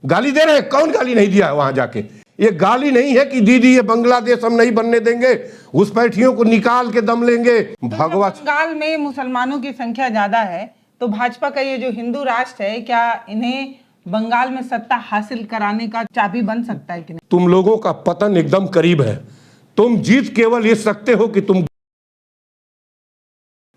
गाली दे रहे हैं, कौन गाली नहीं दिया है वहां जाके? ये गाली नहीं है कि दीदी ये बांग्लादेश हम नहीं बनने देंगे, घुसपैठियों को निकाल के दम लेंगे। भगवान, बंगाल में मुसलमानों की संख्या ज्यादा है, तो भाजपा का ये जो हिंदू राष्ट्र है, क्या इन्हें बंगाल में सत्ता हासिल कराने का चाबी बन सकता है कि नहीं? तुम लोगों का पतन एकदम करीब है। तुम जीत केवल ये सकते हो कि तुम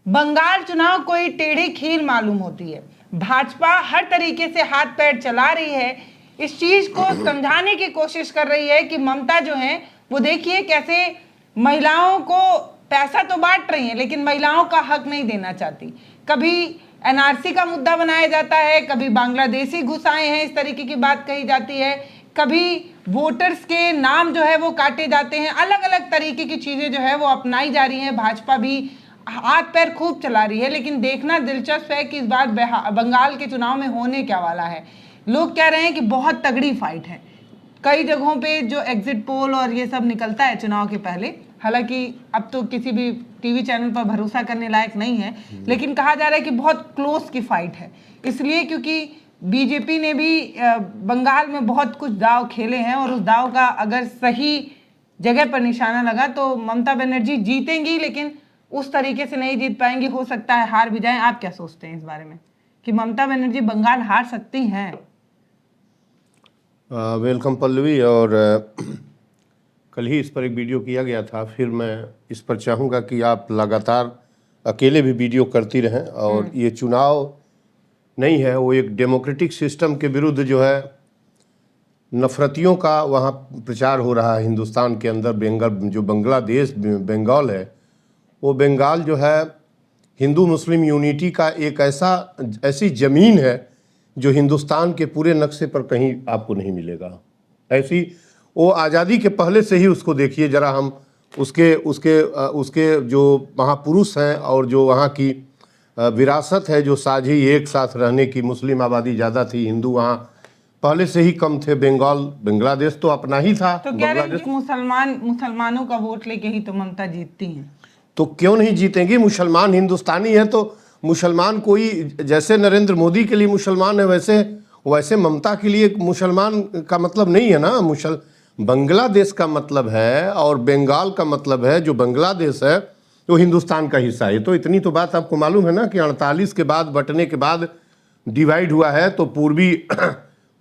बंगाल चुनाव कोई टेढ़ी खीर मालूम होती है। भाजपा हर तरीके से हाथ पैर चला रही है, इस चीज को समझाने की कोशिश कर रही है कि ममता जो है वो देखिए कैसे महिलाओं को पैसा तो बांट रही है लेकिन महिलाओं का हक नहीं देना चाहती। कभी एनआरसी का मुद्दा बनाया जाता है, कभी बांग्लादेशी घुस आए हैं इस तरीके की बात कही जाती है, कभी वोटर्स के नाम जो है वो काटे जाते हैं, अलग अलग तरीके की चीजें जो है वो अपनाई जा रही हैं। भाजपा भी हाथ पैर खूब चला रही है, लेकिन देखना दिलचस्प है कि इस बार बंगाल के चुनाव में होने क्या वाला है। लोग कह रहे हैं कि बहुत तगड़ी फाइट है। कई जगहों पे जो एग्जिट पोल और ये सब निकलता है चुनाव के पहले, हालांकि अब तो किसी भी टीवी चैनल पर भरोसा करने लायक नहीं है, लेकिन कहा जा रहा है कि बहुत क्लोज की फाइट है। इसलिए क्योंकि बीजेपी ने भी बंगाल में बहुत कुछ दाव खेले हैं और उस दाव का अगर सही जगह पर निशाना लगा तो ममता बनर्जी जीतेंगी, लेकिन उस तरीके से नहीं जीत पाएंगी, हो सकता है हार भी जाएं। आप क्या सोचते हैं इस बारे में कि ममता बनर्जी बंगाल हार सकती हैं? वेलकम पल्लवी। और कल ही इस पर एक वीडियो किया गया था, फिर मैं इस पर चाहूँगा कि आप लगातार अकेले भी वीडियो करती रहें। और ये चुनाव नहीं है, वो एक डेमोक्रेटिक सिस्टम के विरुद्ध जो है नफरतियों का वहाँ प्रचार हो रहा है हिंदुस्तान के अंदर। जो बांग्लादेश बंगाल है, वो बंगाल जो है हिंदू मुस्लिम यूनिटी का एक ऐसी ज़मीन है जो हिंदुस्तान के पूरे नक्शे पर कहीं आपको नहीं मिलेगा। ऐसी वो आज़ादी के पहले से ही उसको देखिए जरा। हम उसके जो महापुरुष हैं और जो वहाँ की विरासत है, जो साझी एक साथ रहने की, मुस्लिम आबादी ज़्यादा थी, हिंदू वहाँ पहले से ही कम थे। बांग्लादेश तो अपना ही था। तो कह रहे हैं कि मुसलमानों का वोट लेके ही तो ममता जीतती हैं। तो क्यों नहीं जीतेंगी? मुसलमान हिंदुस्तानी है तो मुसलमान कोई, जैसे नरेंद्र मोदी के लिए मुसलमान है वैसे ममता के लिए मुसलमान का मतलब नहीं है ना। बांग्लादेश का मतलब है और बंगाल का मतलब है, जो बांग्लादेश है वो हिंदुस्तान का हिस्सा है। तो इतनी तो बात आपको मालूम है ना कि 48 के बाद, बंटने के बाद डिवाइड हुआ है, तो पूर्वी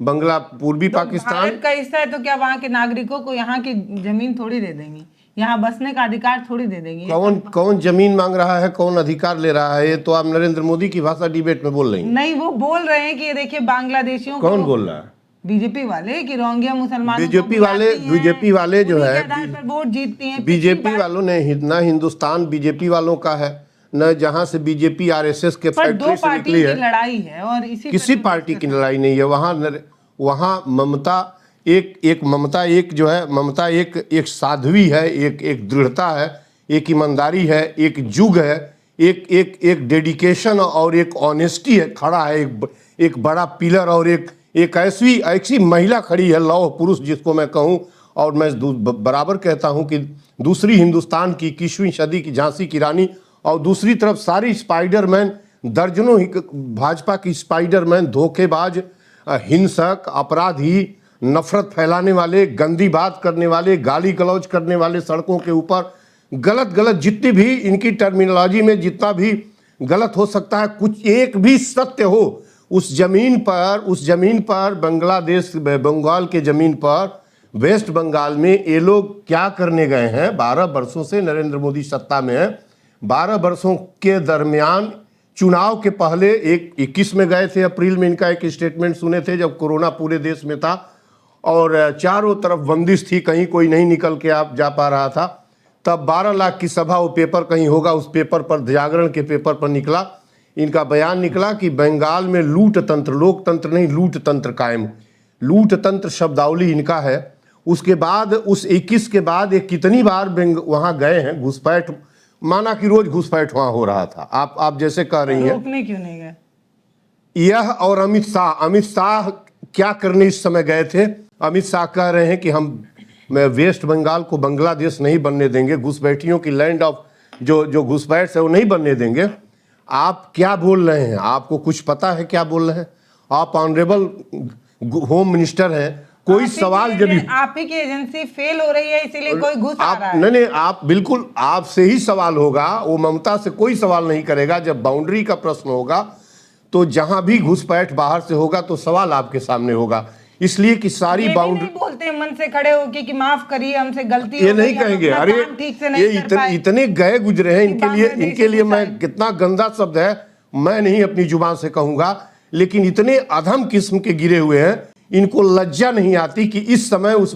पाकिस्तान भारत का हिस्सा है। तो क्या वहाँ के नागरिकों को यहाँ की जमीन थोड़ी दे देंगी, यहाँ बसने का अधिकार थोड़ी दे देंगी? कौन जमीन मांग रहा है, कौन अधिकार ले रहा है? ये तो आप नरेंद्र मोदी की भाषा डिबेट में बोल रही हैं। नहीं, वो बोल रहे हैं कि ये देखिए बांग्लादेशियों कौन बोल रहा है? बीजेपी वाले कि रोहिंग्या मुसलमानों बीजेपी वाले जो है पर वोट जीतती हैं। बीजेपी वालों ने ना हिंदुस्तान बीजेपी वालों का है, न जहाँ से बीजेपी आरएसएस के फैक्ट्री से निकली है। लड़ाई है और किसी पार्टी की लड़ाई नहीं है। वहाँ ममता एक साध्वी है, एक दृढ़ता है, एक ईमानदारी है, एक जुग है, एक डेडिकेशन और एक ऑनेस्टी है, खड़ा है एक बड़ा पिलर, और एक ऐसी महिला खड़ी है, लौह पुरुष जिसको मैं कहूँ। और मैं बराबर कहता हूँ कि दूसरी हिंदुस्तान की 21वीं सदी की झांसी की रानी, और दूसरी तरफ सारी स्पाइडरमैन, दर्जनों भाजपा की स्पाइडरमैन, धोखेबाज, हिंसक, अपराधी, नफरत फैलाने वाले, गंदी बात करने वाले, गाली गलौज करने वाले, सड़कों के ऊपर गलत जितनी भी इनकी टर्मिनोलॉजी में जितना भी गलत हो सकता है, कुछ एक भी सत्य हो उस जमीन पर बांग्लादेश, बंगाल के जमीन पर, वेस्ट बंगाल में ये लोग क्या करने गए हैं? 12 वर्षों से नरेंद्र मोदी सत्ता में है। 12 वर्षों के दरमियान चुनाव के पहले 21 में गए थे, अप्रैल में इनका एक स्टेटमेंट सुने थे जब कोरोना पूरे देश में था और चारों तरफ बंदिश थी, कहीं कोई नहीं निकल के आप जा पा रहा था। तब 12 लाख की सभा, वो पेपर कहीं होगा, उस पेपर पर, जागरण के पेपर पर निकला, इनका बयान निकला कि बंगाल में लूट तंत्र, लोकतंत्र नहीं लूट तंत्र कायम, लूट तंत्र शब्दावली इनका है। उसके बाद उस 21 के बाद एक कितनी बार वहाँ गए हैं, घुसपैठ, माना कि रोज घुसपैठ वहाँ हो रहा था। आप जैसे कह रही हैं, रोकने क्यों नहीं गए? यह और अमित शाह क्या करने इस समय गए थे? अमित शाह कह रहे हैं कि हम वेस्ट बंगाल को बांग्लादेश नहीं बनने देंगे, घुसपैठियों की लैंड ऑफ जो घुसपैठ है वो नहीं बनने देंगे। आप क्या बोल रहे हैं? आपको कुछ पता है क्या बोल रहे हैं? आप ऑनरेबल होम मिनिस्टर हैं, कोई सवाल जब आप ही की एजेंसी फेल हो रही है इसीलिए कोई घुस आ रहा है। नहीं, आप बिल्कुल, आपसे ही सवाल होगा, वो ममता से कोई सवाल नहीं करेगा। जब बाउंड्री का प्रश्न होगा तो जहां भी घुसपैठ बाहर से होगा तो सवाल आपके सामने होगा, इसलिए कि सारी बाउंड्री बोलते मन से खड़े होके कि माफ करिए हमसे गलती ये नहीं कहेंगे। अरे ये इतने गए गुजरे हैं, इनके लिए मैं कितना गंदा शब्द है मैं नहीं अपनी जुबान से कहूंगा, लेकिन इतने अधम किस्म के गिरे हुए हैं, इनको लज्जा नहीं आती कि इस समय उस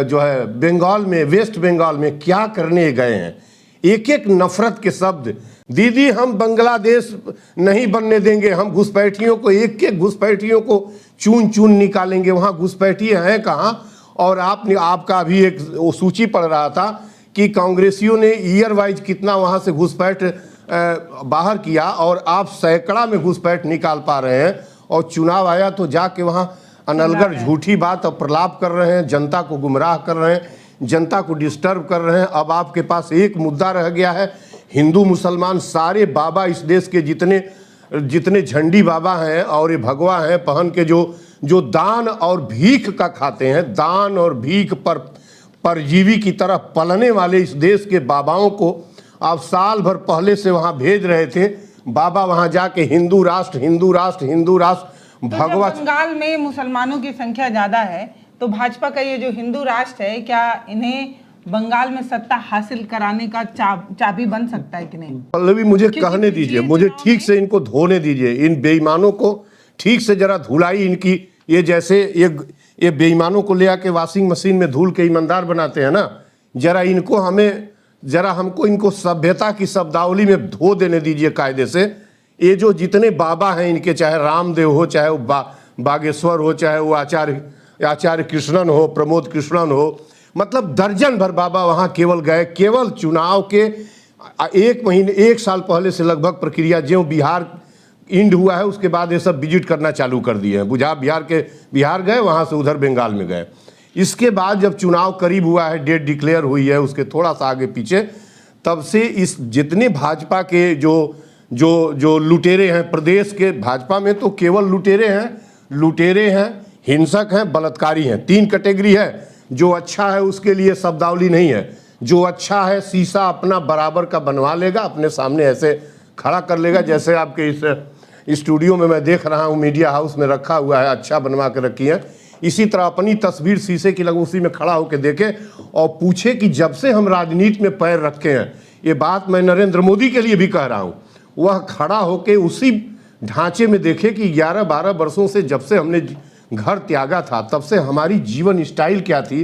जो है बंगाल में, वेस्ट बंगाल में क्या करने गए हैं। एक एक नफरत के शब्द, दीदी हम बांग्लादेश नहीं बनने देंगे, हम घुसपैठियों को एक एक घुसपैठियों को चुन चुन निकालेंगे, वहाँ घुसपैठिए हैं कहाँ। और आपका भी एक सूची पढ़ रहा था कि कांग्रेसियों ने ईयर वाइज कितना वहाँ से घुसपैठ बाहर किया, और आप सैकड़ा में घुसपैठ निकाल पा रहे हैं, और चुनाव आया तो जाके वहाँ अनलगर झूठी बात और प्रलाप कर रहे हैं, जनता को गुमराह कर रहे हैं, जनता को डिस्टर्ब कर रहे हैं। अब आपके पास एक मुद्दा रह गया है, हिंदू मुसलमान सारे बाबा, इस देश के जितने झंडी बाबा हैं और ये भगवा हैं पहन के जो दान और भीख का खाते हैं, दान और भीख पर परजीवी की तरह पलने वाले इस देश के बाबाओं को आप साल भर पहले से वहाँ भेज रहे थे। बाबा वहाँ जाके हिंदू राष्ट्र हिंदू राष्ट्र हिंदू राष्ट्र भगवा। बंगाल में मुसलमानों की संख्या ज्यादा है तो भाजपा का ये जो हिंदू राष्ट्र है, क्या इन्हें बंगाल में सत्ता हासिल कराने का चाबी बन सकता है कि नहीं? पल्लवी मुझे कहने दीजिए, मुझे ठीक से इनको धोने दीजिए, इन बेईमानों को ठीक से जरा धुलाई इनकी। ये जैसे ये बेईमानों को ले आके वॉशिंग मशीन में धुल के ईमानदार बनाते हैं ना, जरा हमको इनको सभ्यता की शब्दावली में धो देने दीजिए कायदे से। ये जितने बाबा हैं इनके, चाहे रामदेव हो, चाहे वो बागेश्वर हो, चाहे वो आचार्य कृष्णन हो, प्रमोद कृष्णन हो, मतलब दर्जन भर बाबा वहाँ केवल गए, केवल चुनाव के 1 साल पहले से लगभग प्रक्रिया जो बिहार इंड हुआ है उसके बाद ये सब विजिट करना चालू कर दिए हैं। बिहार गए, वहाँ से उधर बंगाल में गए। इसके बाद जब चुनाव करीब हुआ है, डेट डिक्लेयर हुई है उसके थोड़ा सा आगे पीछे, तब से इस जितने भाजपा के जो लुटेरे हैं प्रदेश के, भाजपा में तो केवल लुटेरे हैं, हिंसक हैं, बलात्कारी हैं, 3 कैटेगरी है। जो अच्छा है उसके लिए शब्दावली नहीं है। जो अच्छा है शीशा अपना बराबर का बनवा लेगा, अपने सामने ऐसे खड़ा कर लेगा, जैसे आपके इस स्टूडियो में मैं देख रहा हूँ मीडिया हाउस में रखा हुआ है, अच्छा बनवा के रखी है। इसी तरह अपनी तस्वीर शीशे की लगे, उसी में खड़ा होकर देखे और पूछे कि जब से हम राजनीति में पैर रखे हैं, ये बात मैं नरेंद्र मोदी के लिए भी कह रहा हूँ, वह खड़ा होकर उसी ढांचे में देखे कि 11-12 वर्षों से जब से हमने घर त्यागा था तब से हमारी जीवन स्टाइल क्या थी,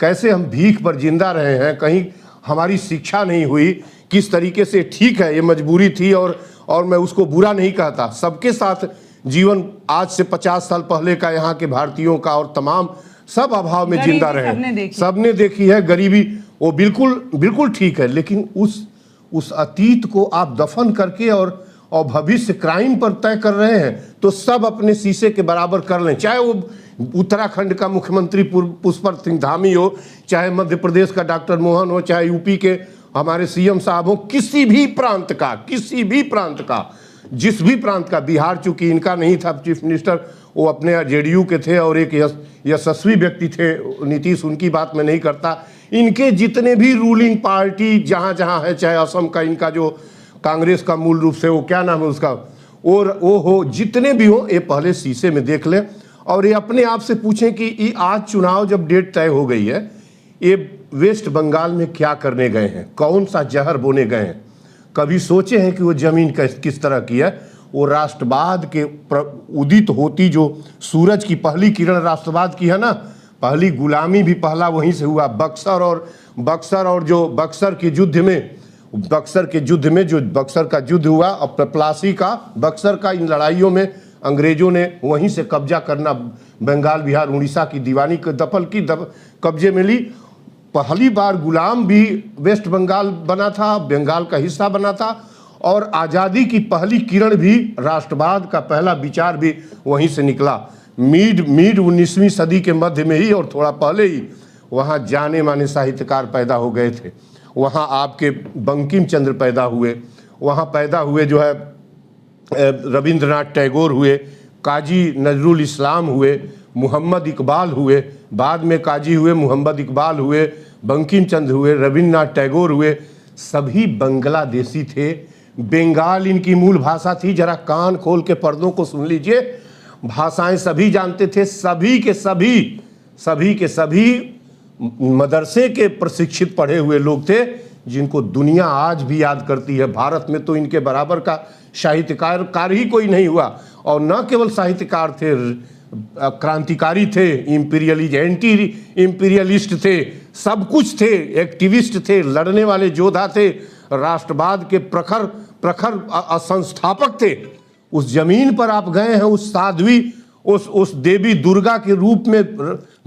कैसे हम भीख पर जिंदा रहे हैं, कहीं हमारी शिक्षा नहीं हुई, किस तरीके से। ठीक है ये मजबूरी थी और मैं उसको बुरा नहीं कहता। सबके साथ जीवन आज से 50 साल पहले का यहाँ के भारतीयों का और तमाम सब अभाव में जिंदा रहे, सबने देखी है गरीबी, वो बिल्कुल ठीक है। लेकिन उस अतीत को आप दफन करके और भविष्य क्राइम पर तय कर रहे हैं, तो सब अपने शीशे के बराबर कर लें। चाहे वो उत्तराखंड का मुख्यमंत्री पुष्कर सिंह धामी हो, चाहे मध्य प्रदेश का डॉक्टर मोहन हो, चाहे यूपी के हमारे सीएम साहब हो, किसी भी प्रांत का जिस भी प्रांत का। बिहार चूंकि इनका नहीं था चीफ मिनिस्टर, वो अपने जेडीयू के थे और एक यशस्वी व्यक्ति थे नीतीश, उनकी बात मैं नहीं करता। इनके जितने भी रूलिंग पार्टी जहाँ जहाँ है, चाहे असम का इनका जो कांग्रेस का मूल रूप से वो क्या नाम है उसका, और वो हो, जितने भी हो, ये पहले शीशे में देख लें और ये अपने आप से पूछें कि आज चुनाव जब डेट तय हो गई है, ये वेस्ट बंगाल में क्या करने गए हैं, कौन सा जहर बोने गए हैं। कभी सोचे हैं कि वो जमीन किस तरह की है? वो राष्ट्रवाद के उदित होती जो सूरज की पहली किरण राष्ट्रवाद की है ना, पहली गुलामी भी पहला वहीं से हुआ। बक्सर और जो बक्सर के युद्ध में जो बक्सर का युद्ध हुआ और प्लासी का बक्सर का, इन लड़ाइयों में अंग्रेजों ने वहीं से कब्जा करना, बंगाल बिहार उड़ीसा की दीवानी कब्जे में ली। पहली बार गुलाम भी वेस्ट बंगाल बना था, बंगाल का हिस्सा बना था, और आज़ादी की पहली किरण भी, राष्ट्रवाद का पहला विचार भी वहीं से निकला। मिड 19वीं सदी के मध्य में ही और थोड़ा पहले ही वहाँ जाने माने साहित्यकार पैदा हो गए थे। वहाँ आपके बंकिम चंद्र पैदा हुए, वहाँ पैदा हुए जो है रविंद्रनाथ टैगोर हुए, काजी नजरुल इस्लाम हुए, मोहम्मद इकबाल हुए, बाद में काजी हुए, मोहम्मद इकबाल हुए, बंकिम चंद्र हुए, रविन्द्रनाथ टैगोर हुए, सभी बांग्लादेशी थे। बंगाल इनकी मूल भाषा थी। जरा कान खोल के पर्दों को सुन लीजिए, भाषाएं सभी जानते थे। सभी के सभी मदरसे के प्रशिक्षित पढ़े हुए लोग थे, जिनको दुनिया आज भी याद करती है। भारत में तो इनके बराबर का साहित्यकार ही कोई नहीं हुआ। और न केवल साहित्यकार थे, क्रांतिकारी थे, एंटी इंपीरियलिस्ट थे, सब कुछ थे, एक्टिविस्ट थे, लड़ने वाले योद्धा थे, राष्ट्रवाद के प्रखर संस्थापक थे। उस जमीन पर आप गए हैं, उस साध्वी, उस देवी दुर्गा के रूप में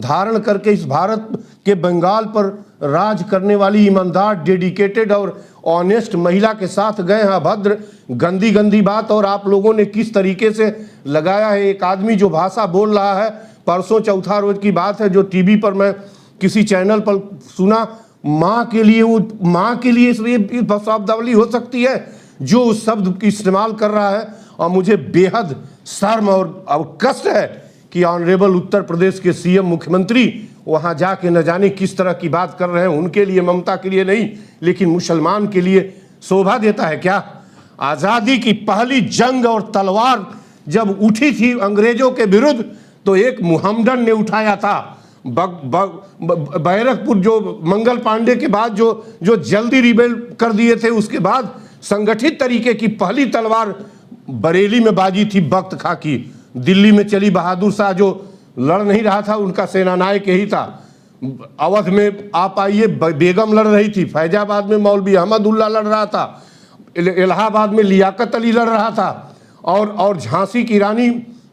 धारण करके इस भारत के बंगाल पर राज करने वाली ईमानदार, डेडिकेटेड और ऑनेस्ट महिला के साथ गए हैं। अभद्र गंदी बात, और आप लोगों ने किस तरीके से लगाया है। एक आदमी जो भाषा बोल रहा है, परसों चौथा रोज की बात है, जो टीवी पर मैं किसी चैनल पर सुना, माँ के लिए ये शब्दावली हो सकती है जो उस शब्द की इस्तेमाल कर रहा है। और मुझे बेहद शर्म और कष्ट है कि ऑनरेबल उत्तर प्रदेश के सीएम, मुख्यमंत्री वहां जाके न जाने किस तरह की बात कर रहे हैं। उनके लिए, ममता के लिए नहीं, लेकिन मुसलमान के लिए शोभा देता है क्या? आज़ादी की पहली जंग और तलवार जब उठी थी अंग्रेजों के विरुद्ध, तो एक मुहम्मदन ने उठाया था। बैरकपुर जो मंगल पांडे के बाद जो जल्दी रिबेल कर दिए थे, उसके बाद संगठित तरीके की पहली तलवार बरेली में बाजी थी बख्त खां की। दिल्ली में चली बहादुर शाह जो लड़ नहीं रहा था, उनका सेनानायक यही था। अवध में आप आइए, बेगम लड़ रही थी। फैजाबाद में मौलवी अहमदुल्ला लड़ रहा था। इलाहाबाद में लियाकत अली लड़ रहा था। और झांसी की रानी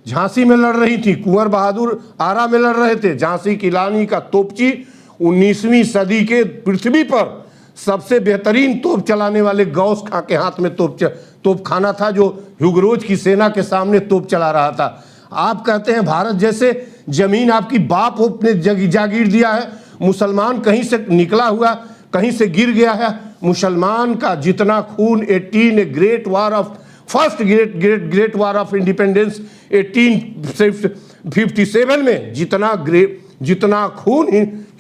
झांसी में लड़ रही थी। कुंवर बहादुर आरा में लड़ रहे थे। झांसी की रानी का तोपची 19वीं सदी के पृथ्वी पर सबसे बेहतरीन तोप चलाने वाले गौस खां के हाथ में तोप खाना था, जो ह्यूगरोज की सेना के सामने तोप चला रहा था। आप कहते हैं भारत जैसे जमीन आपकी बाप ने जागीर दिया है। मुसलमान कहीं से निकला हुआ, कहीं से गिर गया है। मुसलमान का जितना खून 18 ग्रेट वार ऑफ इंडिपेंडेंस 1857 में जितना खून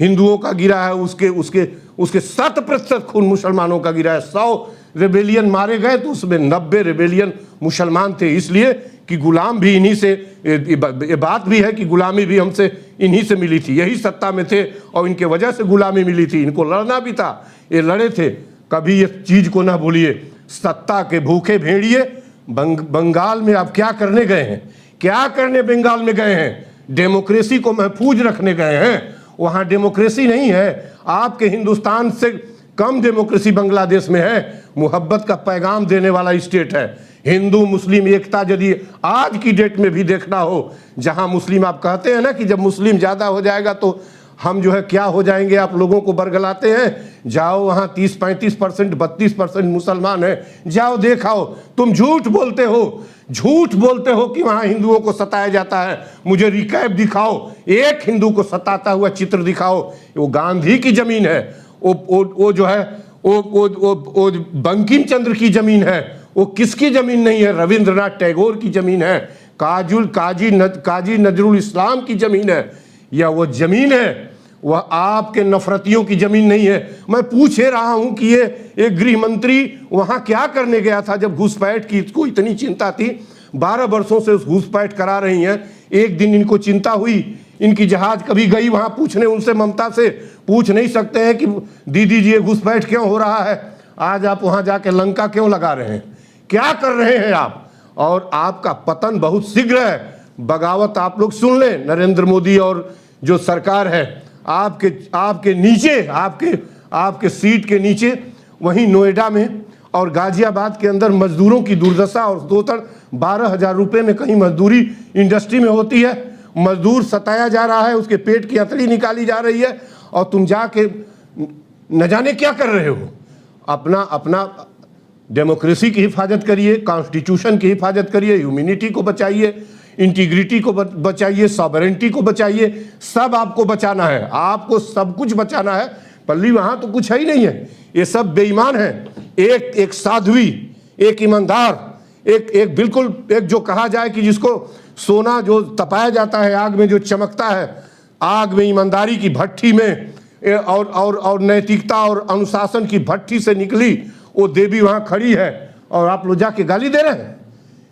हिंदुओं का गिरा है, उसके 7% खून मुसलमानों का गिरा है। 100 रेबेलियन मारे गए तो उसमें 90 रेबेलियन मुसलमान थे। इसलिए कि गुलाम भी इन्हीं से, ये बात भी है कि गुलामी भी हमसे इन्हीं से मिली थी। यही सत्ता में थे और इनके वजह से गुलामी मिली थी। इनको लड़ना भी था, ये लड़े थे। कभी ये चीज को ना भूलिए। सत्ता के भूखे भेड़िए बंगाल में आप क्या करने गए हैं? क्या करने बंगाल में गए हैं? डेमोक्रेसी को महफूज रखने गए हैं। वहां डेमोक्रेसी नहीं है। आपके हिंदुस्तान से कम डेमोक्रेसी बांग्लादेश में है। मोहब्बत का पैगाम देने वाला स्टेट है। हिंदू मुस्लिम एकता यदि आज की डेट में भी देखना हो, जहां मुस्लिम, आप कहते हैं ना कि जब मुस्लिम ज्यादा हो जाएगा तो हम जो है क्या हो जाएंगे, आप लोगों को बरगलाते हैं। जाओ वहां 30-35%, 32% मुसलमान है, जाओ देखाओ। तुम झूठ बोलते हो कि वहां हिंदुओं को सताया जाता है। मुझे रिकैप दिखाओ, एक हिंदू को सताता हुआ चित्र दिखाओ। वो गांधी की जमीन है, वो जो है वो बंकिम चंद्र की जमीन है। वो किसकी जमीन नहीं है? रविंद्रनाथ टैगोर की जमीन है। काजी नजरुल इस्लाम की जमीन है। या वो जमीन है, वह आपके नफरतियों की जमीन नहीं है। मैं पूछ रहा हूं कि ये एक गृह मंत्री वहां क्या करने गया था जब घुसपैठ की इसको इतनी चिंता थी। 12 वर्षों से घुसपैठ करा रही हैं। एक दिन इनको चिंता हुई, इनकी जहाज कभी गई वहां पूछने उनसे, ममता से पूछ नहीं सकते हैं कि दीदी जी ये घुसपैठ क्यों हो रहा है? आज आप वहां जाके लंका क्यों लगा रहे हैं? क्या कर रहे हैं आप? और आपका पतन बहुत शीघ्र है। बगावत आप लोग सुन लें। नरेंद्र मोदी और जो सरकार है, आपके नीचे, आपके सीट के नीचे, वहीं नोएडा में और गाजियाबाद के अंदर मजदूरों की दुर्दशा और शोषण। 12,000 रुपये में कहीं मजदूरी इंडस्ट्री में होती है। मजदूर सताया जा रहा है, उसके पेट की अतड़ी निकाली जा रही है, और तुम जाके न जाने क्या कर रहे हो। अपना डेमोक्रेसी की हिफाजत करिए, कॉन्स्टिट्यूशन की हिफाजत करिए, ह्यूमैनिटी को बचाइए, इंटीग्रिटी को बचाइए, सॉवरेंटी को बचाइए। सब आपको बचाना है, आपको सब कुछ बचाना है। पल्ली वहां तो कुछ है ही नहीं है। ये सब बेईमान है। एक साध्वी, एक ईमानदार, एक बिल्कुल, एक जो कहा जाए कि जिसको सोना जो तपाया जाता है आग में जो चमकता है, आग में ईमानदारी की भट्ठी में और नैतिकता और अनुशासन की भट्ठी से निकली वो देवी वहां खड़ी है और आप लोग जाके गाली दे रहे हैं।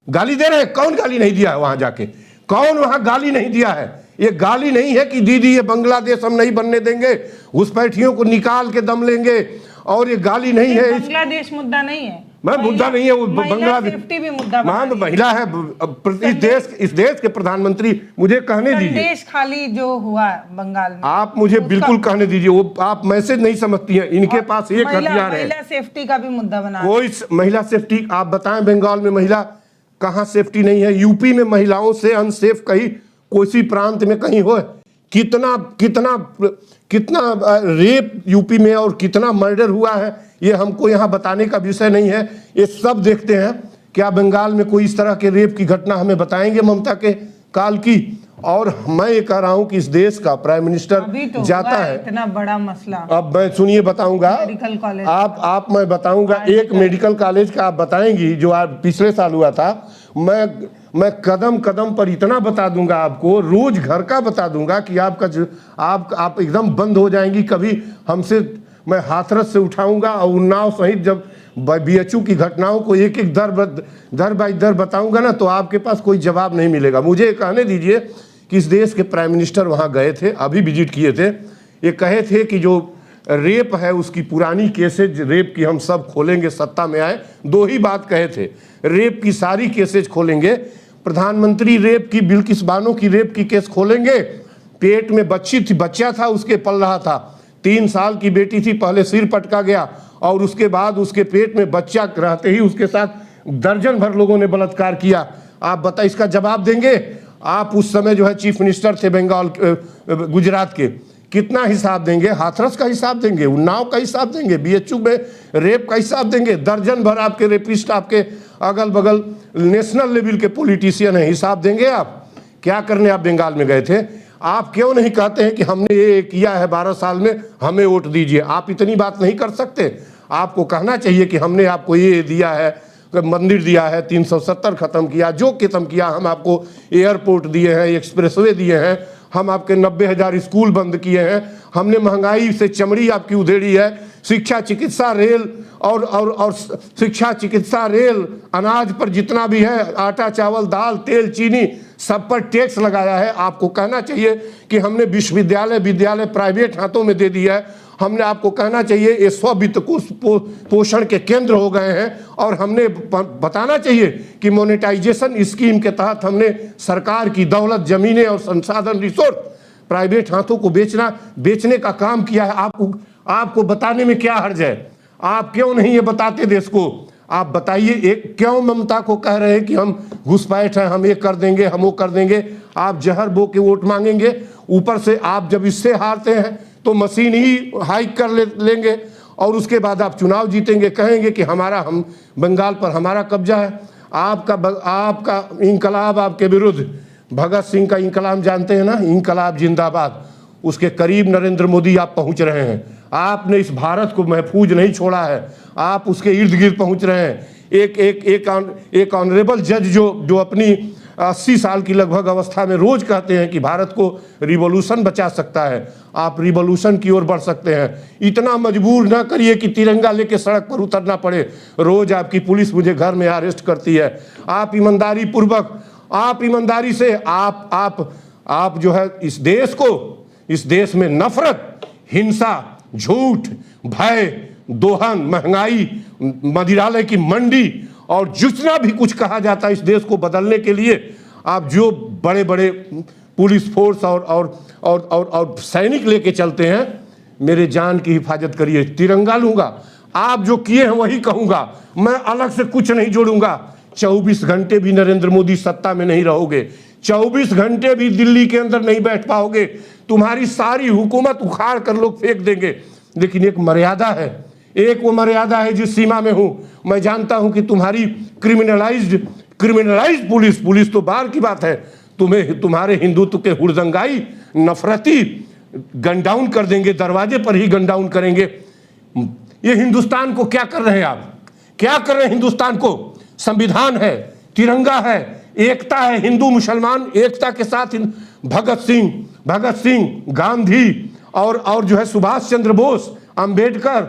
गाली दे रहे हैं? कौन गाली नहीं दिया है वहां जाके? कौन वहां गाली नहीं दिया है? ये गाली नहीं है कि दीदी ये बांग्लादेश हम नहीं बनने देंगे, घुसपैठियों को निकाल के दम लेंगे, और ये गाली नहीं है। बांग्लादेश मुद्दा नहीं है, मैं मुद्दा नहीं है वो बांग्लादेश सेफ्टी भी मुद्दा मान महिला है इस देश के प्रधानमंत्री। मुझे कहने दीजिए, देश खाली जो हुआ बंगाल में, आप मुझे बिल्कुल कहने दीजिए। वो आप मैसेज नहीं समझती हैं, इनके पास एक हथियार है। महिला सेफ्टी का भी मुद्दा बना कोई महिला सेफ्टी आप बताएं, बंगाल में महिला कहाँ सेफ्टी नहीं है? यूपी में महिलाओं से अनसेफ कहीं कोसी प्रांत में कहीं हो? कितना कितना कितना रेप यूपी में और कितना मर्डर हुआ है, ये हमको यहाँ बताने का विषय नहीं है। ये सब देखते हैं। क्या बंगाल में कोई इस तरह के रेप की घटना हमें बताएंगे ममता के काल की? और मैं ये कह रहा हूँ कि इस देश का प्राइम मिनिस्टर तो जाता है, इतना बड़ा मसला। अब मैं सुनिए बताऊंगा, मेडिकल कॉलेज आप मैं बताऊंगा एक मेडिकल कॉलेज का आप बताएंगी जो आज पिछले साल हुआ था। मैं कदम कदम पर इतना बता दूंगा आपको, रोज घर का बता दूंगा कि आपका जो आप एकदम बंद हो जाएंगी। कभी हमसे मैं हाथरस से उठाऊंगा और उन्नाव सहित जब BHU की घटनाओं को एक एक दर बाई दर बताऊंगा ना, तो आपके पास कोई जवाब नहीं मिलेगा। मुझे कहने दीजिए कि इस देश के प्राइम मिनिस्टर वहां गए थे, अभी विजिट किए थे। ये कहे थे कि जो रेप है उसकी पुरानी केसेज रेप की हम सब खोलेंगे सत्ता में आए। दो ही बात कहे थे, रेप की सारी केसेज खोलेंगे। प्रधानमंत्री रेप की, बिल्किस बानो की रेप की केस खोलेंगे। पेट में बच्चा था, उसके पल रहा था, 3 साल की बेटी थी, पहले सिर पटका गया और उसके बाद उसके पेट में बच्चा रहते ही उसके साथ दर्जन भर लोगों ने बलात्कार किया। आप बताइए, इसका जवाब देंगे? आप उस समय जो है चीफ मिनिस्टर थे बंगाल गुजरात के, कितना हिसाब देंगे? हाथरस का हिसाब देंगे, उन्नाव का हिसाब देंगे, BHU में रेप का हिसाब देंगे? दर्जन भर आपके रेपिस्ट आपके अगल बगल नेशनल लेवल के पॉलिटिशियन हैं, हिसाब देंगे आप? क्या करने आप बंगाल में गए थे? आप क्यों नहीं कहते हैं कि हमने ये किया है 12 साल में, हमें वोट दीजिए? आप इतनी बात नहीं कर सकते? आपको कहना चाहिए कि हमने आपको ये दिया है, मंदिर दिया है, 370 खत्म किया, जो खत्म किया, हम आपको एयरपोर्ट दिए हैं, एक्सप्रेसवे दिए हैं, हम आपके 90,000 स्कूल बंद किए हैं, हमने महंगाई से चमड़ी आपकी उधेड़ी है, शिक्षा चिकित्सा रेल और शिक्षा चिकित्सा रेल, अनाज पर जितना भी है, आटा चावल दाल तेल चीनी सब पर टैक्स लगाया है। आपको कहना चाहिए कि हमने विद्यालय प्राइवेट हाथों में दे दिया है। हमने आपको कहना चाहिए ये स्ववित्त पोषण के केंद्र हो गए हैं। और हमने बताना चाहिए कि मोनेटाइजेशन स्कीम के तहत हमने सरकार की दौलत, जमीनें और संसाधन रिसोर्स प्राइवेट हाथों को बेचने का काम किया है। आपको बताने में क्या हर्ज है? आप क्यों नहीं ये बताते देश को? आप बताइए, एक क्यों ममता को कह रहे हैं कि हम घुसपैठ हैं, हम ये कर देंगे, हम वो कर देंगे? आप जहर बो के वोट मांगेंगे, ऊपर से आप जब इससे हारते हैं तो मशीन ही हाइक कर लेंगे और उसके बाद आप चुनाव जीतेंगे, कहेंगे कि हम बंगाल पर हमारा कब्जा है। आपका इंकलाब आपके विरुद्ध, भगत सिंह का इंकलाब जानते हैं ना, इंकलाब जिंदाबाद, उसके करीब नरेंद्र मोदी आप पहुंच रहे हैं। आपने इस भारत को महफूज नहीं छोड़ा है, आप उसके इर्द गिर्द पहुंच रहे हैं। एक ऑनरेबल जज जो अपनी 80 साल की लगभग अवस्था में रोज कहते हैं कि भारत को रिवॉल्यूशन बचा सकता है, आप रिवॉल्यूशन की ओर बढ़ सकते हैं। इतना मजबूर ना करिए कि तिरंगा लेके सड़क पर उतरना पड़े। रोज आपकी पुलिस मुझे घर में अरेस्ट करती है। आप ईमानदारी पूर्वक, आप ईमानदारी से आप जो है इस देश में नफरत, हिंसा, झूठ, भय, दोहन, महंगाई, मदिरालय की मंडी और जितना भी कुछ कहा जाता है इस देश को बदलने के लिए, आप जो बड़े बड़े पुलिस फोर्स और सैनिक लेके चलते हैं, मेरे जान की हिफाजत करिए। तिरंगा लूंगा, आप जो किए हैं वही कहूंगा, मैं अलग से कुछ नहीं जोड़ूंगा। 24 घंटे भी नरेंद्र मोदी सत्ता में नहीं रहोगे, 24 घंटे भी दिल्ली के अंदर नहीं बैठ पाओगे, तुम्हारी सारी हुकूमत उखाड़ कर लोग फेंक देंगे। लेकिन एक मर्यादा है, एक वो मर्यादा है जिस सीमा में हूं। मैं जानता हूं कि तुम्हारी क्रिमिनलाइज्ड पुलिस तो बाहर की बात है, तुम्हारे हिंदुत्व के हुड़दंगाई नफरती गन डाउन कर देंगे, दरवाजे पर ही गन डाउन करेंगे। ये हिंदुस्तान को क्या कर रहे हैं आप? क्या कर रहे हैं हिंदुस्तान को? संविधान है, तिरंगा है, एकता है, हिंदू मुसलमान एकता के साथ भगत सिंह, गांधी और जो है सुभाष चंद्र बोस, अंबेडकर,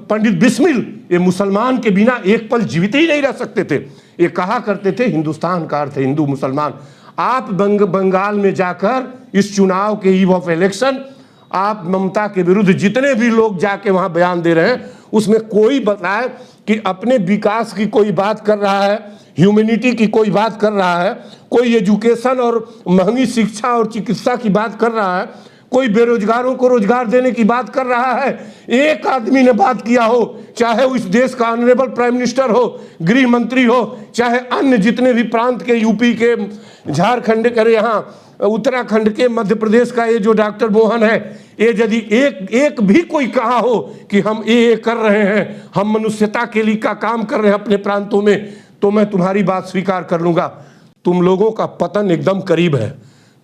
पंडित बिस्मिल, ये मुसलमान के बिना एक पल जीवित ही नहीं रह सकते थे। ये कहा करते थे हिंदुस्तान का अर्थ है हिंदू मुसलमान। आप बंगाल में जाकर इस चुनाव के ईव ऑफ इलेक्शन आप ममता के विरुद्ध जितने भी लोग जाके वहां बयान दे रहे हैं, उसमें कोई बताए कि अपने विकास की कोई बात कर रहा है, ह्यूमैनिटी की कोई बात कर रहा है, कोई एजुकेशन और महंगी शिक्षा और चिकित्सा की बात कर रहा है, कोई बेरोजगारों को रोजगार देने की बात कर रहा है। एक आदमी ने बात किया हो, चाहे वो इस देश का ऑनरेबल प्राइम मिनिस्टर हो, गृह मंत्री हो, चाहे अन्य जितने भी प्रांत के, यूपी के, झारखंड के, यहाँ उत्तराखंड के, मध्य प्रदेश का ये जो डॉक्टर मोहन है, ये यदि एक भी कोई कहा हो कि हम ये कर रहे हैं, हम मनुष्यता के लिए का काम कर रहे हैं अपने प्रांतों में, तो मैं तुम्हारी बात स्वीकार कर लूंगा। तुम लोगों का पतन एकदम करीब है।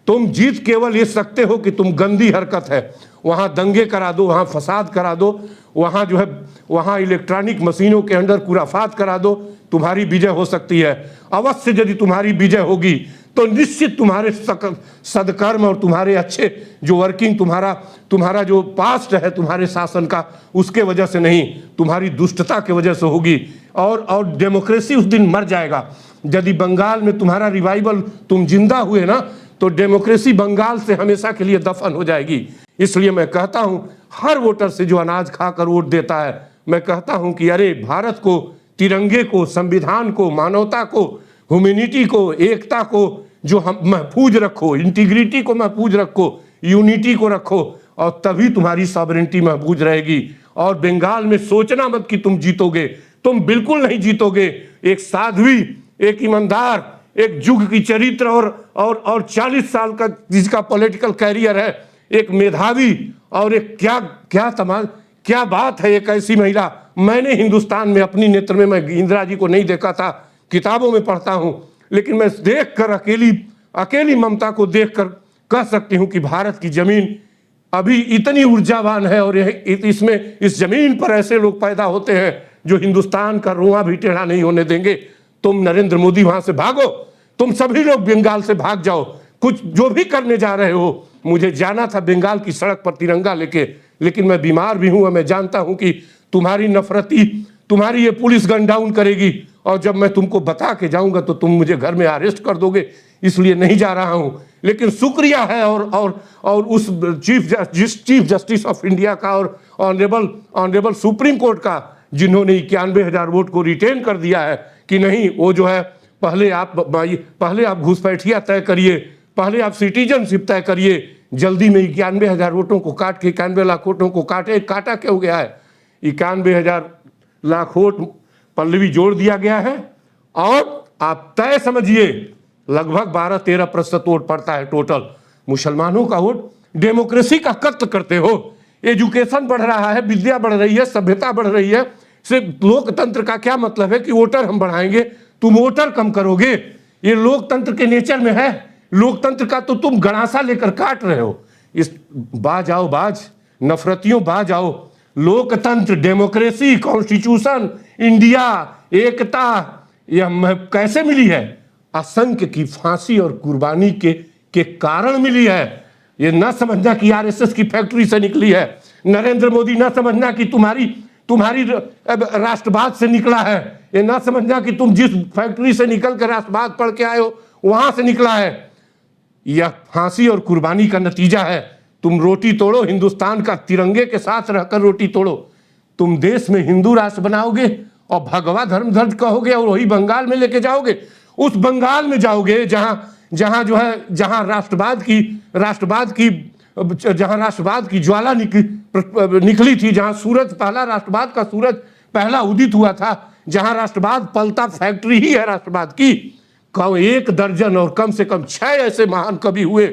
तुम जीत केवल ये सकते हो कि तुम गंदी हरकत है, वहाँ दंगे करा दो, वहाँ फसाद करा दो, वहाँ जो है वहाँ इलेक्ट्रॉनिक मशीनों के अंदर खुराफात करा दो, तुम्हारी विजय हो सकती है। अवश्य यदि तुम्हारी विजय होगी तो निश्चित तुम्हारे सदकर्म और तुम्हारे अच्छे जो वर्किंग, तुम्हारा जो पास्ट है तुम्हारे शासन का, उसके वजह से नहीं, तुम्हारी दुष्टता के वजह से होगी। और डेमोक्रेसी उस दिन मर जाएगा। यदि बंगाल में तुम्हारा रिवाइवल, तुम जिंदा हुए ना, तो डेमोक्रेसी बंगाल से हमेशा के लिए दफन हो जाएगी। इसलिए मैं कहता हूं हर वोटर से जो अनाज खाकर वोट देता है, मैं कहता हूं कि अरे भारत को, तिरंगे को, संविधान को, मानवता को, ह्यूमैनिटी को, एकता को जो हम महफूज रखो, इंटीग्रिटी को महफूज रखो, यूनिटी को रखो, और तभी तुम्हारी सॉवरेंटी महफूज रहेगी। और बंगाल में सोचना मत कि तुम जीतोगे, तुम बिल्कुल नहीं जीतोगे। एक साध्वी, एक ईमानदार, एक युग की चरित्र और 40 साल का जिसका पॉलिटिकल कैरियर है, एक मेधावी और एक क्या बात है, एक ऐसी महिला। मैंने हिंदुस्तान में अपनी नेत्र में, मैं इंदिरा जी को नहीं देखा था, किताबों में पढ़ता हूं, लेकिन मैं देखकर अकेली ममता को देखकर कह सकती हूं कि भारत की जमीन अभी इतनी ऊर्जावान है, और इस जमीन पर ऐसे लोग पैदा होते हैं जो हिंदुस्तान का रुआं भी टेढ़ा नहीं होने देंगे। तुम नरेंद्र मोदी वहां से भागो, तुम सभी लोग बंगाल से भाग जाओ, कुछ जो भी करने जा रहे हो। मुझे जाना था बंगाल की सड़क पर तिरंगा लेके, लेकिन मैं बीमार भी हूं और मैं जानता हूं कि तुम्हारी ये पुलिस गन डाउन करेगी, और जब मैं तुमको बता के जाऊंगा तो तुम मुझे घर में अरेस्ट कर दोगे, इसलिए नहीं जा रहा हूं। लेकिन शुक्रिया है और उस चीफ जस्टिस ऑफ इंडिया का और ऑनरेबल सुप्रीम कोर्ट का, जिन्होंने 91,000 वोट को रिटेन कर दिया है कि नहीं, वो जो है पहले आप घुसपैठिया तय करिए, पहले आप सिटीजनशिप तय करिए। जल्दी में 91,000 वोटों को काट के 91 लाख वोटों को काटा क्यों गया है? 91,000 लाख वोट पल्लवी जोड़ दिया गया है, और आप तय समझिए लगभग 12-13% वोट पड़ता है टोटल मुसलमानों का वोट। डेमोक्रेसी का कत्ल करते हो। एजुकेशन बढ़ रहा है, विद्या बढ़ रही है, सभ्यता बढ़ रही है। सिर्फ लोकतंत्र का क्या मतलब है कि वोटर हम बढ़ाएंगे, तुम वोटर कम करोगे? ये लोकतंत्र के नेचर में है। लोकतंत्र का तो तुम गणासा लेकर काट रहे हो। बाज आओ, नफरतियों बाज आओ। लोकतंत्र, डेमोक्रेसी, कॉन्स्टिट्यूशन, इंडिया, एकता, यह कैसे मिली है? असंख्य की फांसी और कुर्बानी के कारण मिली है। ये ना समझना कि आरएसएस की फैक्ट्री से निकली है। नरेंद्र मोदी ना समझना कि तुम्हारी राष्ट्रवाद से निकला है। ये ना समझना कि तुम जिस फैक्ट्री से निकल कर राष्ट्रवाद पढ़ के आए हो वहां से निकला है। यह फांसी और कुर्बानी का नतीजा है। तुम रोटी तोड़ो, हिंदुस्तान का तिरंगे के साथ रहकर रोटी तोड़ो। तुम देश में हिंदू राष्ट्र बनाओगे और भगवा धर्म ध्वज कहोगे, और वही बंगाल में लेके जाओगे। उस बंगाल में जाओगे जहां राष्ट्रवाद की ज्वाला निकली थी, जहां पहला राष्ट्रवाद का सूरज पहला उदित हुआ था, जहां राष्ट्रवाद पलता फैक्ट्री ही है राष्ट्रवाद की। 1 दर्जन और कम से कम 6 ऐसे महान कवि हुए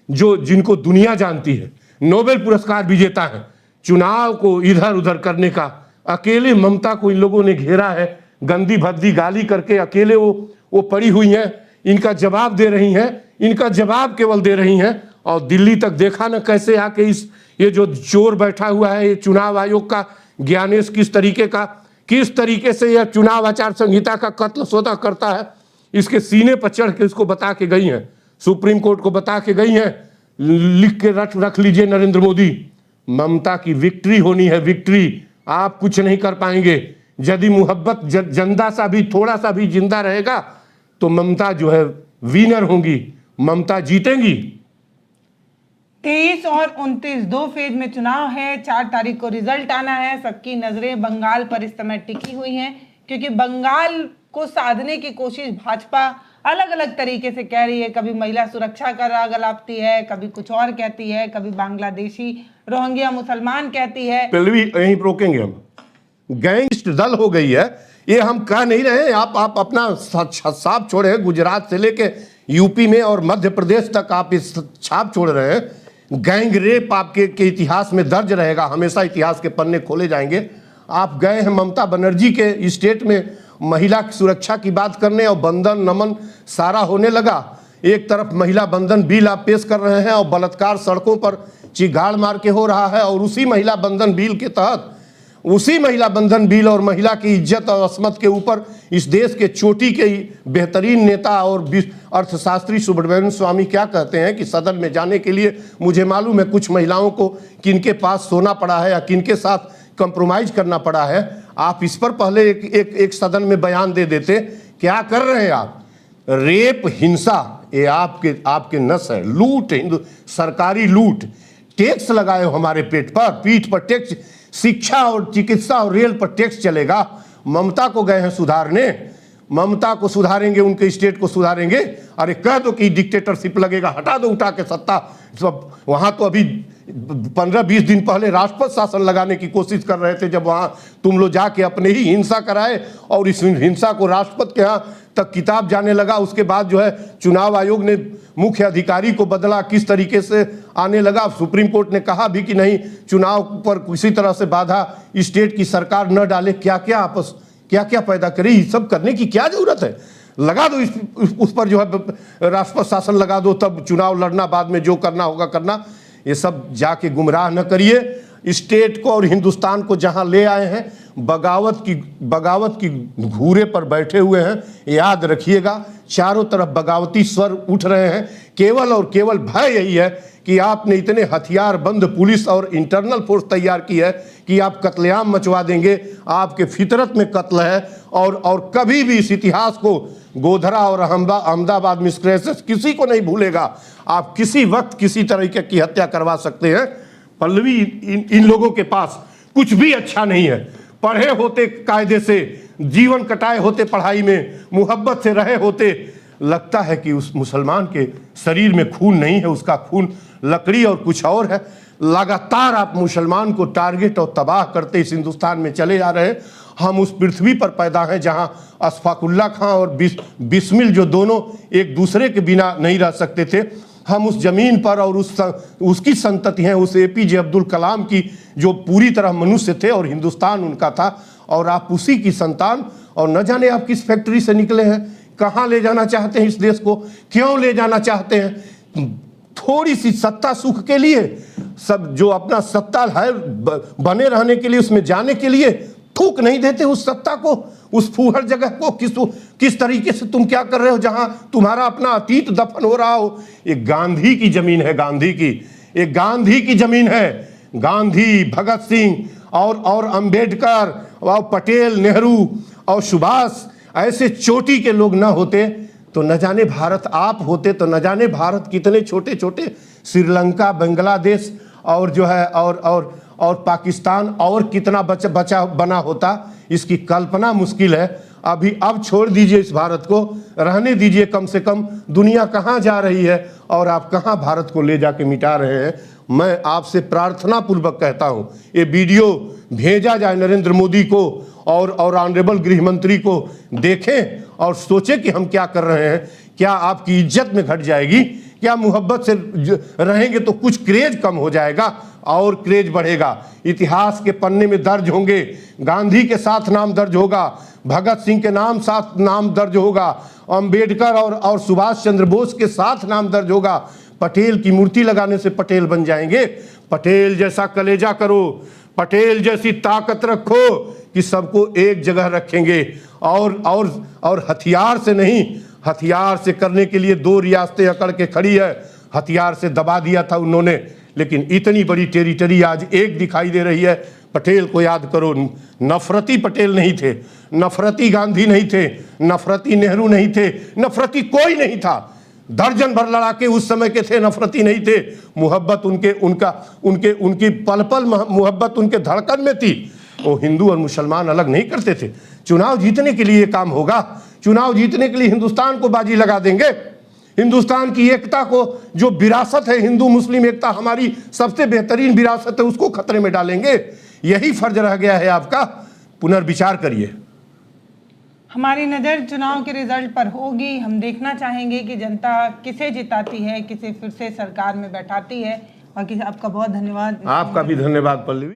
जिनको दुनिया जानती है, नोबेल पुरस्कार विजेता है। चुनाव को इधर उधर करने का अकेले ममता को इन लोगों ने घेरा है। गंदी भद्दी गाली करके अकेले वो पड़ी हुई हैं। इनका जवाब दे रही हैं, इनका जवाब केवल दे रही हैं। और दिल्ली तक देखा ना कैसे आके ये जो चोर बैठा हुआ है, ये चुनाव आयोग का ज्ञानेश, किस तरीके का किस तरीके से यह चुनाव आचार संहिता का कत्ल स्वतः करता है, इसके सीने पर चढ़ के इसको बता के गई हैं, सुप्रीम कोर्ट को बता के गई हैं। लिख के रख लीजिए नरेंद्र मोदी, ममता की विक्ट्री होनी है, विक्ट्री। आप कुछ नहीं कर पाएंगे। यदि मोहब्बत जिंदा सा भी थोड़ा सा भी जिंदा रहेगा तो ममता जो है विनर होंगी, ममता जीतेंगी। 23 और 29 दो फेज में चुनाव है। 4 तारीख को रिजल्ट आना है। सबकी नजरें बंगाल पर इस समय टिकी हुई हैं, क्योंकि बंगाल को साधने की कोशिश भाजपा अलग अलग तरीके से कह रही है। कभी महिला सुरक्षा का राग अलापती है, कभी कुछ और कहती है, कभी बांग्लादेशी रोहिंग्या मुसलमान कहती है। पहले भी यहीं रोकेंगे हम। गैंगस्ट दल हो गई है, ये हम कह नहीं रहे हैं। आप अपना छाप छोड़े, गुजरात से लेके यूपी में और मध्य प्रदेश तक आप इस छाप छोड़ रहे हैं। गैंग रेप आपके के इतिहास में दर्ज रहेगा, हमेशा इतिहास के पन्ने खोले जाएंगे। आप गए हैं ममता बनर्जी के स्टेट में महिला की सुरक्षा की बात करने, और बंधन नमन सारा होने लगा। एक तरफ महिला बंधन बिल आप पेश कर रहे हैं और बलात्कार सड़कों पर चिगाड़ मार के हो रहा है, और उसी महिला बंधन बिल के तहत, उसी महिला बंधन बिल और महिला की इज्जत और अस्मत के ऊपर इस देश के चोटी के बेहतरीन नेता और अर्थशास्त्री सुब्रमण्यम स्वामी क्या कहते हैं कि सदन में जाने के लिए मुझे मालूम है कुछ महिलाओं को किनके पास सोना पड़ा है या किनके साथ कंप्रोमाइज करना पड़ा है। आप इस पर पहले एक सदन में बयान दे देते। क्या कर रहे हैं आप? रेप, हिंसा, ये आपके नस है। लूट, सरकारी लूट, टैक्स लगाए हो हमारे पेट पर, पीठ पर टैक्स, शिक्षा और चिकित्सा और रेल पर टैक्स चलेगा। ममता को गए हैं सुधारने, ममता को सुधारेंगे, उनके स्टेट को सुधारेंगे। अरे कह दो कि डिक्टेटरशिप लगेगा, हटा दो उठा के सत्ता। सब वहां तो अभी 15-20 दिन पहले राष्ट्रपति शासन लगाने की कोशिश कर रहे थे, जब वहां तुम लोग जाके अपने ही हिंसा कराए, और इस हिंसा को राष्ट्रपति के यहाँ तक किताब जाने लगा। उसके बाद जो है चुनाव आयोग ने मुख्य अधिकारी को बदला, किस तरीके से आने लगा। सुप्रीम कोर्ट ने कहा भी कि नहीं, चुनाव पर किसी तरह से बाधा स्टेट की सरकार न डाले। क्या क्या पैदा करे, ये सब करने की क्या जरूरत है? लगा दो उस पर जो है राष्ट्रपति शासन लगा दो, तब चुनाव लड़ना, बाद में जो करना होगा करना। ये सब जाके गुमराह न करिए स्टेट को और हिंदुस्तान को। जहां ले आए हैं बगावत की घूरे पर बैठे हुए हैं। याद रखिएगा, चारों तरफ बगावती स्वर उठ रहे हैं। केवल और केवल भय यही है कि आपने इतने हथियार बंद पुलिस और इंटरनल फोर्स तैयार की है कि आप कत्लेआम मचवा देंगे। आपके फितरत में कत्ल है, और कभी भी इस इतिहास को, गोधरा और अहमदाबाद मिसक्रेसेस किसी को नहीं भूलेगा। आप किसी वक्त किसी तरीके की हत्या करवा सकते हैं। पल्लवी, इन लोगों के पास कुछ भी अच्छा नहीं है। पढ़े होते कायदे से, जीवन कटाए होते पढ़ाई में, मोहब्बत से रहे होते। लगता है कि उस मुसलमान के शरीर में खून नहीं है, उसका खून लकड़ी और कुछ और है। लगातार आप मुसलमान को टारगेट और तबाह करते इस हिंदुस्तान में चले जा रहे हैं। हम उस पृथ्वी पर पैदा हैं जहां अशफाकुल्ला खां और बिस्मिल, जो दोनों एक दूसरे के बिना नहीं रह सकते थे, हम उस जमीन पर, और उसकी संतति हैं, उस एपीजे अब्दुल कलाम की, जो पूरी तरह मनुष्य थे और हिंदुस्तान उनका था, और आप उसी की संतान। और न जाने आप किस फैक्ट्री से निकले हैं, कहाँ ले जाना चाहते हैं इस देश को, क्यों ले जाना चाहते हैं? थोड़ी सी सत्ता सुख के लिए, सब जो अपना सत्ता है बने रहने के लिए, उसमें जाने के लिए थूक नहीं देते उस सत्ता को, उस फूहड़ जगह को। किस तरीके से तुम क्या कर रहे हो जहां तुम्हारा अपना अतीत दफन हो रहा हो। ये गांधी की जमीन है, गांधी की, एक गांधी की जमीन है। गांधी, भगत सिंह और अंबेडकर और पटेल, नेहरू और सुभाष, ऐसे चोटी के लोग ना होते तो न जाने भारत, आप होते तो न जाने भारत कितने छोटे छोटे श्रीलंका, बांग्लादेश और जो है और पाकिस्तान और कितना बचा बना होता। इसकी कल्पना मुश्किल है। अब छोड़ दीजिए इस भारत को, रहने दीजिए। कम से कम दुनिया कहाँ जा रही है और आप कहाँ भारत को ले जाके मिटा रहे हैं। मैं आपसे प्रार्थना पूर्वक कहता हूँ, ये वीडियो भेजा जाए नरेंद्र मोदी को और ऑनरेबल गृह मंत्री को, देखें और सोचें कि हम क्या कर रहे हैं। क्या आपकी इज्जत में घट जाएगी? क्या मोहब्बत से रहेंगे तो कुछ क्रेज कम हो जाएगा और क्रेज बढ़ेगा? इतिहास के पन्ने में दर्ज होंगे, गांधी के साथ नाम दर्ज होगा, भगत सिंह के साथ नाम दर्ज होगा, अंबेडकर और सुभाष चंद्र बोस के साथ नाम दर्ज होगा। पटेल की मूर्ति लगाने से पटेल बन जाएंगे? पटेल जैसा कलेजा करो, पटेल जैसी ताकत रखो कि सबको एक जगह रखेंगे, और हथियार से नहीं, हथियार से करने के लिए 2 रियासतें अकड़ के खड़ी है, हथियार से दबा दिया था उन्होंने, लेकिन इतनी बड़ी टेरिटरी आज एक दिखाई दे रही है। पटेल को याद करो, नफरती पटेल नहीं थे, नफरती गांधी नहीं थे, नफरती नेहरू नहीं थे, नफरती कोई नहीं था। दर्जन भर लड़ाके उस समय के थे, नफरती नहीं थे। मोहब्बत उनकी पल पल मोहब्बत उनके धड़कन में थी। वो हिंदू और मुसलमान अलग नहीं करते थे। चुनाव जीतने के लिए काम होगा, चुनाव जीतने के लिए हिंदुस्तान को बाजी लगा देंगे। हिंदुस्तान की एकता को, जो विरासत है हिंदू मुस्लिम एकता, हमारी सबसे बेहतरीन विरासत है, उसको खतरे में डालेंगे। यही फर्ज रह गया है आपका, पुनर्विचार करिए। हमारी नज़र चुनाव के रिजल्ट पर होगी। हम देखना चाहेंगे कि जनता किसे जिताती है, किसे फिर से सरकार में बैठाती है। बाकी आपका बहुत धन्यवाद। आपका भी धन्यवाद पल्लवी।